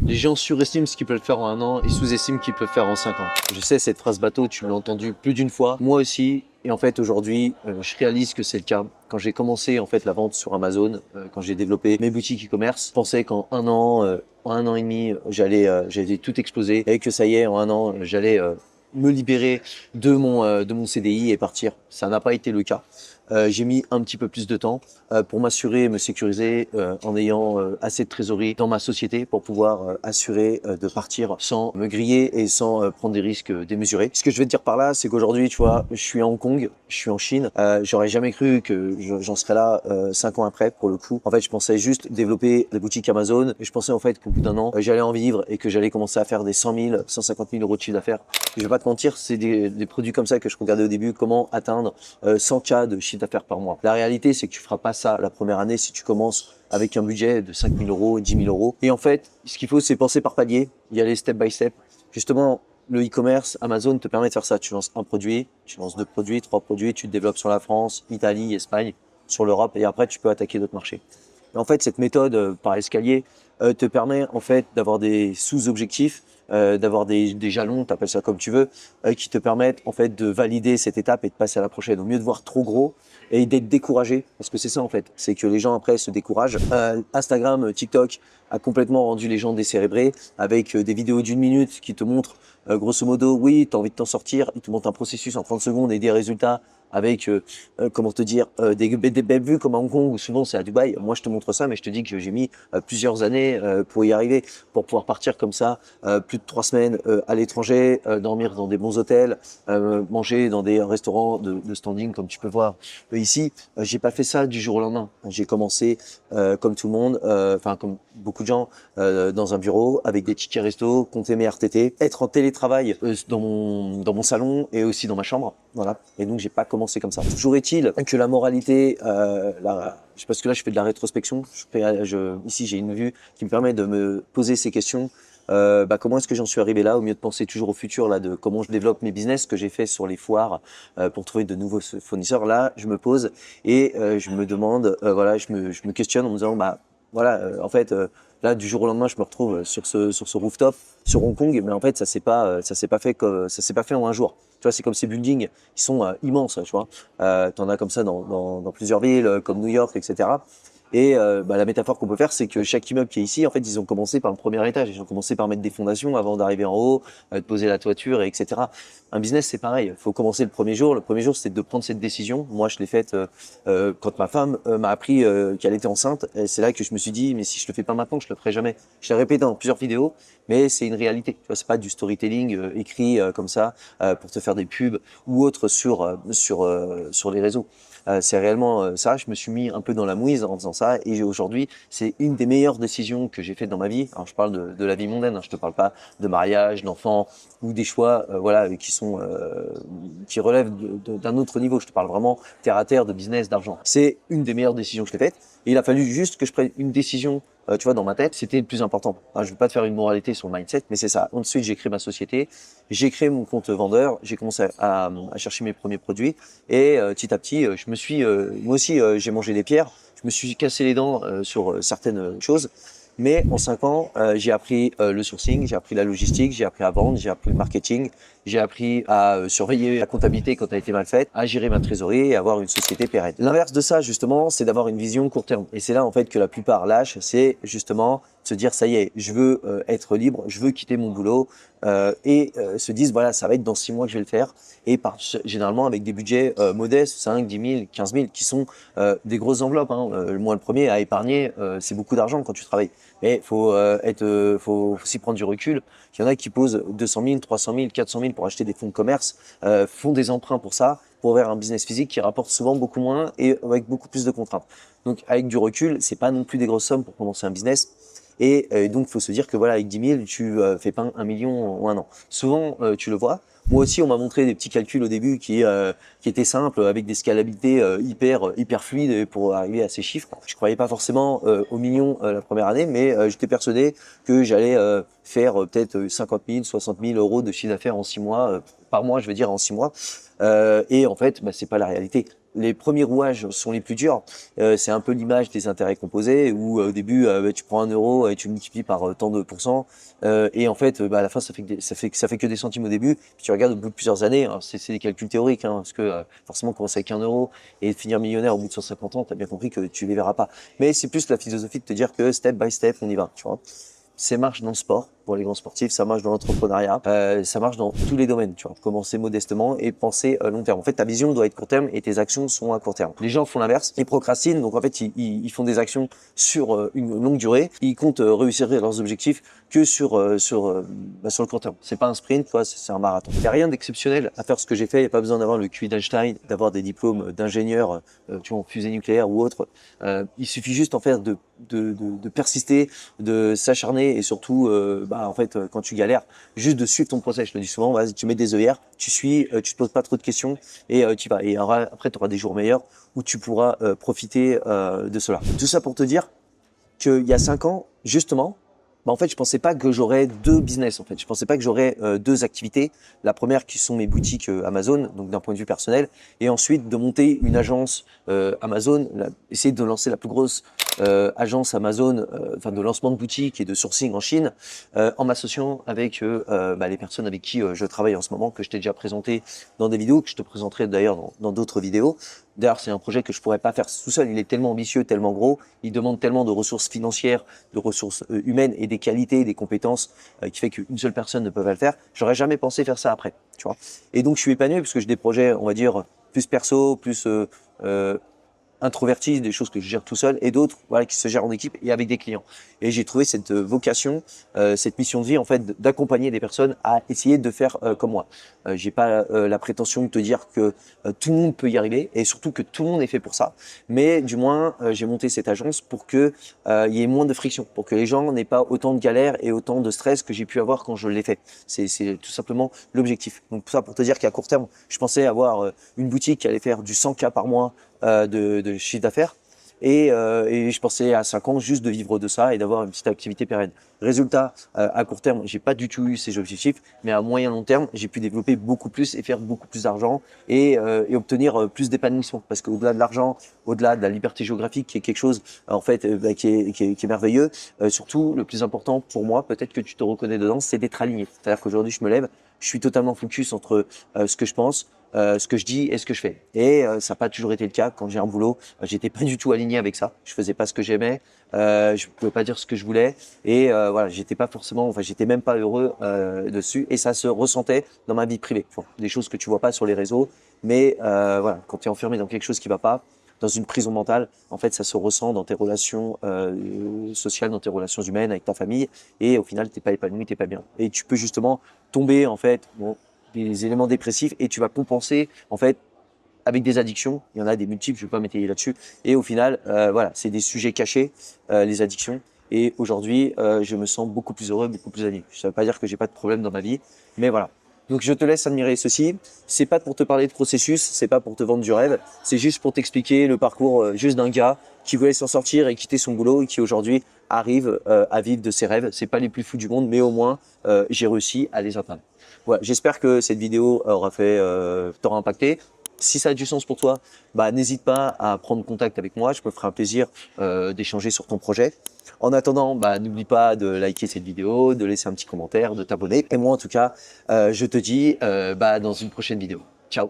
Les gens surestiment ce qu'ils peuvent faire en un an et sous-estiment ce qu'ils peuvent faire en 5 ans. Je sais, cette phrase bateau, tu l'as entendue plus d'une fois. Moi aussi. Et en fait, aujourd'hui, je réalise que c'est le cas. Quand j'ai commencé en fait la vente sur Amazon, quand j'ai développé mes boutiques e-commerce, je pensais qu'en en un an et demi, j'allais tout exploser et que ça y est, en un an, j'allais me libérer de mon CDI et partir. Ça n'a pas été le cas. J'ai mis un petit peu plus de temps pour m'assurer, me sécuriser en ayant assez de trésorerie dans ma société pour pouvoir assurer de partir sans me griller et sans prendre des risques démesurés. Ce que je vais te dire par là, c'est qu'aujourd'hui, tu vois, je suis à Hong Kong, je suis en Chine. J'aurais jamais cru que j'en serais là 5 ans après pour le coup. En fait, je pensais juste développer des boutiques Amazon et je pensais en fait qu'au bout d'un an, j'allais en vivre et que j'allais commencer à faire des 100 000, 150 000 euros de chiffre d'affaires. Je vais pas te mentir, c'est des produits comme ça que je regardais au début, comment atteindre 100K de chiffre d'affaires par mois. La réalité, c'est que tu feras pas ça la première année si tu commences avec un budget de 5 000 euros, 10 000 euros. Et en fait, ce qu'il faut, c'est penser par palier, y aller step by step. Justement, le e-commerce, Amazon te permet de faire ça. Tu lances un produit, tu lances deux produits, trois produits, tu te développes sur la France, Italie, Espagne, sur l'Europe, et après, tu peux attaquer d'autres marchés. Et en fait, cette méthode par escalier te permet en fait d'avoir des sous-objectifs, d'avoir des jalons, t'appelles ça comme tu veux, qui te permettent en fait de valider cette étape et de passer à la prochaine. Au mieux de voir trop gros et d'être découragé, parce que c'est ça en fait, c'est que les gens après se découragent. Instagram, TikTok a complètement rendu les gens décérébrés avec des vidéos d'une minute qui te montrent grosso modo, oui, tu as envie de t'en sortir, ils te montrent un processus en 30 secondes et des résultats avec, comment te dire, des belles vues comme à Hong Kong ou souvent c'est à Dubaï. Moi, je te montre ça, mais je te dis que j'ai mis plusieurs années pour y arriver, pour pouvoir partir comme ça, plus de 3 semaines à l'étranger, dormir dans des bons hôtels, manger dans des restaurants de standing comme tu peux voir ici. J'ai pas fait ça du jour au lendemain. J'ai commencé comme tout le monde, enfin comme beaucoup de gens, dans un bureau avec des tickets resto, compter mes RTT, être en télétravail dans mon salon et aussi dans ma chambre. Voilà. Et donc j'ai pas commencé comme ça. Toujours est-il que la moralité, parce que là je fais de la rétrospection. Ici j'ai une vue qui me permet de me poser ces questions. Comment est-ce que j'en suis arrivé là, au mieux de penser toujours au futur là, de comment je développe mes business que j'ai fait sur les foires pour trouver de nouveaux fournisseurs. Là, je me pose et je me demande, voilà, je me questionne en me disant, voilà, en fait, là, du jour au lendemain, je me retrouve sur ce rooftop, sur Hong Kong, mais en fait, ça s'est pas fait en un jour. Tu vois, c'est comme ces buildings, ils sont immenses, tu vois. T'en as comme ça dans plusieurs villes, comme New York, etc. Et la métaphore qu'on peut faire, c'est que chaque immeuble qui est ici, en fait, ils ont commencé par le premier étage. Ils ont commencé par mettre des fondations avant d'arriver en haut, de poser la toiture, etc. Un business, c'est pareil. Il faut commencer le premier jour. Le premier jour, c'était de prendre cette décision. Moi, je l'ai faite quand ma femme m'a appris qu'elle était enceinte. Et c'est là que je me suis dit, mais si je le fais pas maintenant, je le ferai jamais. Je l'ai répété dans plusieurs vidéos, mais c'est une réalité. Tu vois, c'est pas du storytelling écrit comme ça pour te faire des pubs ou autre sur les réseaux. C'est réellement ça. Je me suis mis un peu dans la mouise en faisant ça et aujourd'hui, c'est une des meilleures décisions que j'ai faites dans ma vie. Alors, je parle de la vie mondaine, hein. Je te parle pas de mariage, d'enfants ou des choix, voilà, qui relèvent d'un autre niveau. Je te parle vraiment terre à terre de business, d'argent. C'est une des meilleures décisions que je l'ai faites. Et il a fallu juste que je prenne une décision. Tu vois, dans ma tête, c'était le plus important. Je vais pas te faire une moralité sur le mindset, mais c'est ça. Ensuite, j'ai créé ma société, j'ai créé mon compte vendeur, j'ai commencé à chercher mes premiers produits et petit à petit, moi aussi, j'ai mangé des pierres. Je me suis cassé les dents sur certaines choses. Mais en 5 ans, j'ai appris le sourcing, j'ai appris la logistique, j'ai appris à vendre, j'ai appris le marketing, j'ai appris à surveiller la comptabilité quand elle a été mal faite, à gérer ma trésorerie et avoir une société pérenne. L'inverse de ça, justement, c'est d'avoir une vision court terme. Et c'est là, en fait, que la plupart lâchent, c'est justement se dire, ça y est, je veux être libre, je veux quitter mon boulot se disent, voilà, ça va être dans 6 mois que je vais le faire. Et généralement avec des budgets modestes, 5, 10 000, 15 000, qui sont des grosses enveloppes. Hein. Moi, le premier à épargner, c'est beaucoup d'argent quand tu travailles. Mais faut s'y prendre du recul. Il y en a qui posent 200 000, 300 000, 400 000 pour acheter des fonds de commerce, font des emprunts pour ça, pour ouvrir un business physique qui rapporte souvent beaucoup moins et avec beaucoup plus de contraintes. Donc, avec du recul, c'est pas non plus des grosses sommes pour commencer un business. Et donc, il faut se dire que voilà, avec 10 000, tu fais pas 1 million en un an. Souvent, tu le vois. Moi aussi, on m'a montré des petits calculs au début qui étaient simples, avec des scalabilités hyper fluides pour arriver à ces chiffres. Je croyais pas forcément au million la première année, mais j'étais persuadé que j'allais faire peut-être 50 000, 60 000 euros de chiffre d'affaires en 6 mois, par mois, je veux dire en 6 mois. Et en fait, c'est pas la réalité. les premiers rouages sont les plus durs. C'est un peu l'image des intérêts composés où au début tu prends 1 € et tu multiplies par tant de pourcents et en fait à la fin ça fait que des centimes au début. Puis tu regardes au bout de plusieurs années, c'est des calculs théoriques parce que forcément commencer avec 1 € et finir millionnaire au bout de 150 ans, t'as bien compris que tu les verras pas. Mais c'est plus la philosophie de te dire que step by step on y va, tu vois. Ça marche dans le sport, pour les grands sportifs, ça marche dans l'entrepreneuriat, ça marche dans tous les domaines, tu vois. Commencer modestement et penser long terme. En fait, ta vision doit être court terme et tes actions sont à court terme. Les gens font l'inverse, ils procrastinent, donc en fait, ils font des actions sur une longue durée. Ils comptent réussir leurs objectifs que sur le court terme. C'est pas un sprint, tu vois, c'est un marathon. Il y a rien d'exceptionnel à faire ce que j'ai fait. Il y a pas besoin d'avoir le QI d'Einstein, d'avoir des diplômes d'ingénieur, tu vois, en fusée nucléaire ou autre. Il suffit juste en fait de persister, de s'acharner et surtout en fait quand tu galères juste de suivre ton process. Je le dis souvent, vas-y, tu mets des œillères, tu suis, tu te poses pas trop de questions et tu vas. Et après tu auras des jours meilleurs où tu pourras profiter de cela. Tout ça pour te dire qu'il y a 5 ans justement, en fait je pensais pas que j'aurais 2 business. En fait je pensais pas que j'aurais 2 activités. La première qui sont mes boutiques Amazon, donc d'un point de vue personnel, et ensuite de monter une agence Amazon, essayer de lancer la plus grosse agence Amazon, de lancement de boutique et de sourcing en Chine, en m'associant avec les personnes avec qui je travaille en ce moment, que je t'ai déjà présenté dans des vidéos, que je te présenterai d'ailleurs dans d'autres vidéos. D'ailleurs, c'est un projet que je pourrais pas faire tout seul. Il est tellement ambitieux, tellement gros. Il demande tellement de ressources financières, de ressources humaines et des qualités, des compétences qui fait qu'une seule personne ne peut pas le faire. J'aurais jamais pensé faire ça après, tu vois. Et donc, je suis épanoui parce que j'ai des projets, on va dire, plus perso, plus introvertis, des choses que je gère tout seul, et d'autres qui se gèrent en équipe et avec des clients. Et j'ai trouvé cette vocation, cette mission de vie en fait, d'accompagner des personnes à essayer de faire comme moi. J'ai pas la prétention de te dire que tout le monde peut y arriver et surtout que tout le monde est fait pour ça. Mais du moins, j'ai monté cette agence pour que il y ait moins de friction, pour que les gens n'aient pas autant de galères et autant de stress que j'ai pu avoir quand je l'ai fait. C'est tout simplement l'objectif. Donc ça pour te dire qu'à court terme, je pensais avoir une boutique qui allait faire du 100K par mois de chiffre d'affaires et je pensais à 5 ans juste de vivre de ça et d'avoir une petite activité pérenne. Résultat, à court terme, j'ai pas du tout eu ces objectifs, mais à moyen long terme, j'ai pu développer beaucoup plus et faire beaucoup plus d'argent et obtenir plus d'épanouissement. Parce qu'au-delà de l'argent, au-delà de la liberté géographique, qui est quelque chose en fait qui est merveilleux, surtout le plus important pour moi, peut-être que tu te reconnais dedans, c'est d'être aligné. C'est-à-dire qu'aujourd'hui, je me lève, je suis totalement focus entre ce que je pense, ce que je dis et ce que je fais. Et ça n'a pas toujours été le cas. Quand j'ai un boulot, j'étais pas du tout aligné avec ça. Je faisais pas ce que j'aimais, je pouvais pas dire ce que je voulais et j'étais pas forcément, j'étais même pas heureux dessus et ça se ressentait dans ma vie privée. Bon, des choses que tu vois pas sur les réseaux, mais quand tu es enfermé dans quelque chose qui va pas, dans une prison mentale, en fait, ça se ressent dans tes relations sociales, dans tes relations humaines, avec ta famille, et au final, t'es pas épanoui, t'es pas bien. Et tu peux justement tomber, en fait, des éléments dépressifs, et tu vas compenser, en fait, avec des addictions. Il y en a des multiples, je vais pas m'étayer là-dessus. Et au final, c'est des sujets cachés, les addictions. Et aujourd'hui, je me sens beaucoup plus heureux, beaucoup plus aligné. Ça veut pas dire que j'ai pas de problème dans ma vie, mais voilà. Donc je te laisse admirer ceci. C'est pas pour te parler de processus, c'est pas pour te vendre du rêve, c'est juste pour t'expliquer le parcours juste d'un gars qui voulait s'en sortir et quitter son boulot et qui aujourd'hui arrive à vivre de ses rêves. C'est pas les plus fous du monde, mais au moins j'ai réussi à les atteindre. Voilà, j'espère que cette vidéo t'aura impacté. Si ça a du sens pour toi, n'hésite pas à prendre contact avec moi. Je me ferai un plaisir d'échanger sur ton projet. En attendant, n'oublie pas de liker cette vidéo, de laisser un petit commentaire, de t'abonner. Et moi, en tout cas, je te dis dans une prochaine vidéo.